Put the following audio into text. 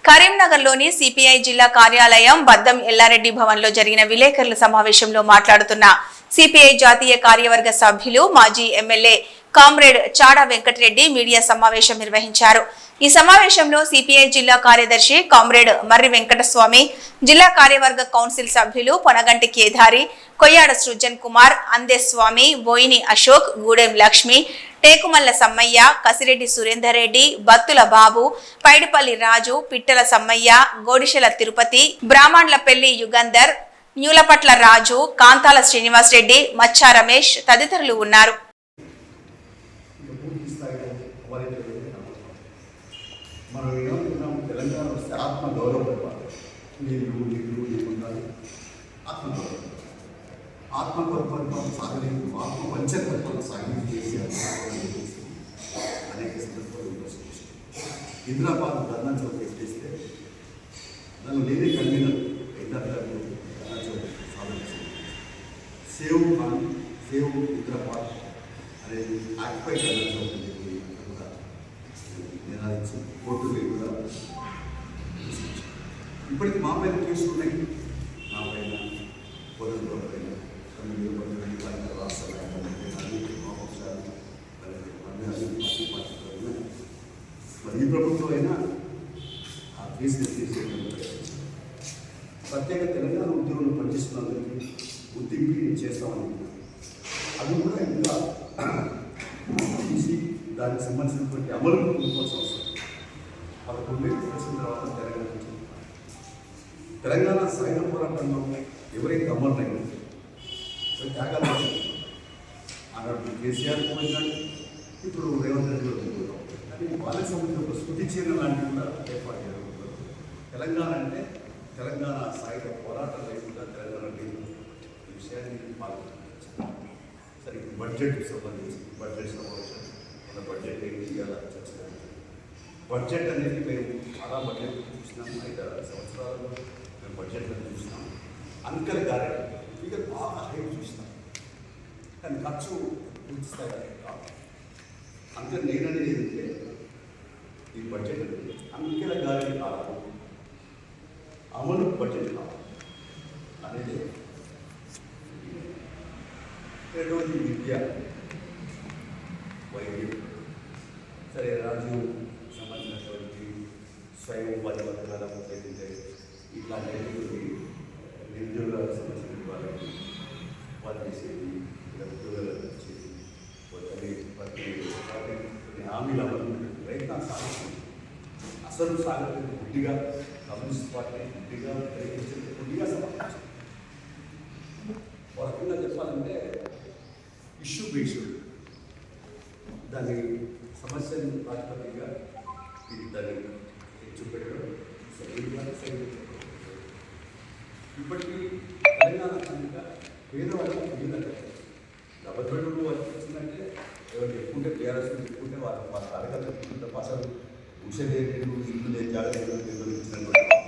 కరీంనగర్లోని సిపిఐ జిల్లా కార్యాలయం బద్దం ఎల్లారెడ్డి భవన్లో జరిగిన విలేకరుల సమావేశంలో మాట్లాడుతున్న సిపిఐ జాతీయ కార్యవర్గ సభ్యులు మాజీ MLA comrade Chada Venkat Reddy media సమావేశం నిర్వహించారు. ఈ సమావేశంలో సిపిఐ జిల్లా కార్యదర్శి కామ్రేడ్ మర్రి వెంకటస్వామి, జిల్లా కార్యవర్గ కౌన్సిల్ సభ్యులు పొనగంటి కేదారి, కొయ్యాడ సృజన్ కుమార్, అందేస్వామి, బోయిని అశోక్, గూడెం లక్ష్మి, టేకుమల్ల సమ్మయ్య, కసిరెడ్డి సురేందర్ రెడ్డి, బత్తుల బాబు, పైడిపల్లి రాజు, పిట్టల సమ్మయ్య, గోడిశెల తిరుపతి, బ్రాహ్మణ్లపల్లి యుగంధర్, న్యూలపట్ల రాజు, కాంతాల శ్రీనివాస్ రెడ్డి, మచ్చా రమేష్ తదితరులు ఉన్నారు. ఆత్మగౌరవం సాగలేదు, ఆత్మవంచకత్వం సాగించి చేసి అనేక సందర్భాలు హైదరాబాద్ ధర్నా చౌక్ ఎట్టేస్తే నన్ను నేనే కన్వీనర్ ధర్నా చౌక్ సాధించింది. సేవ్ ఖాన్ సేవ్ హైదరాబాద్ అనేది ఆక్యుపై ధర్నా చౌక్ అని కూడా నినాదించి కోర్టులు కూడా ఇప్పటికి మా పైన కేసులు ఉన్నాయి. నా పైన పొలంలో పైన రాష్ట్ర మరి ఈ ప్రభుత్వం అయినా ఆ కేసులు ప్రత్యేక తెలంగాణ ఉద్యోగులు పనిచేస్తున్నందుకు గుర్తింపు చేస్తామని అది కూడా ఇంకా తీసి దానికి సంబంధించినటువంటి అమలు కోరుకోవాల్సిన అవసరం. 11 ఏళ్ళు వచ్చిన తర్వాత తెలంగాణ సాయుధ పోరాటంలో ఎవరైతే అమరులైనా త్యాగాలు ఆనాడు కేసీఆర్ పోయినాడు, ఇప్పుడు రేవంత్ రెడ్డి పోతున్నాం. కానీ వాళ్ళకి సంబంధించిన ఒక స్మృతి చిహ్నం లాంటివి కూడా ఏర్పాటు చేయడం. తెలంగాణ అంటే తెలంగాణ సాయుధ పోరాటం లేకుండా తెలంగాణ లేదు. ఈ విషయాన్ని పాల్గొంటున్నాం. సరే, బడ్జెట్కి సంబంధించి బడ్జెట్ సమావేశం మన బడ్జెట్ ఏంటి ఇలా చర్చ. బడ్జెట్ అనేది మేము చాలా బడ్జెట్ చూసినాం. 5 సంవత్సరాలలో మేము బడ్జెట్లను చూసినాం. అంకెల గారెంటీ ఫిగర్ బాగా హైట్ చూసినాం, కానీ ఖర్చు పూర్తి స్థాయి కాదు. అంతే నేననేది ఏంటంటే ఈ బడ్జెట్ అనేది అంకెల గారెంటీ కావాలి, అమలు బడ్జెట్ కావాలి అనేది. రెండవది విద్య, వైద్యం. సరే, రాజీవ్ సంబంధించినటువంటి స్వయం ఉపాధి పథకాల ఏదైతే ఇట్లాంటి నిరుద్యోగాలకు సంబంధించిన వాళ్ళకి వాళ్ళు చేసేది, ఉద్యోగాలకు వచ్చేది, ప్రతి హామీలు అమలు ప్రయత్నాలు సాగుతుంది. అసలు సాగుతుంది గుడ్డిగా కమ్యూనిస్ట్ పార్టీ గుడ్డిగా ప్రయత్నించింది, గుడ్డిగా సమర్థించింది. ఒక రకంగా చెప్పాలంటే ఇష్యూ బేస్డ్ దాని సమస్యను ప్రాతిపదికగా ఇది దాన్ని చూపెట్టడం సరైన. ఇప్పటికీ తెలంగాణ కనుక పేదవాళ్ళకి మిగిలినట్టు డబ్బు వచ్చిందంటే ఎవరు చెప్పుకుంటే టీఆర్ఎస్ చెప్పుకుంటే వాళ్ళ అడగలు భాషలు ఉషలేదు, ఇల్లు లేదు, జాగ్రత్త ఇచ్చినటువంటి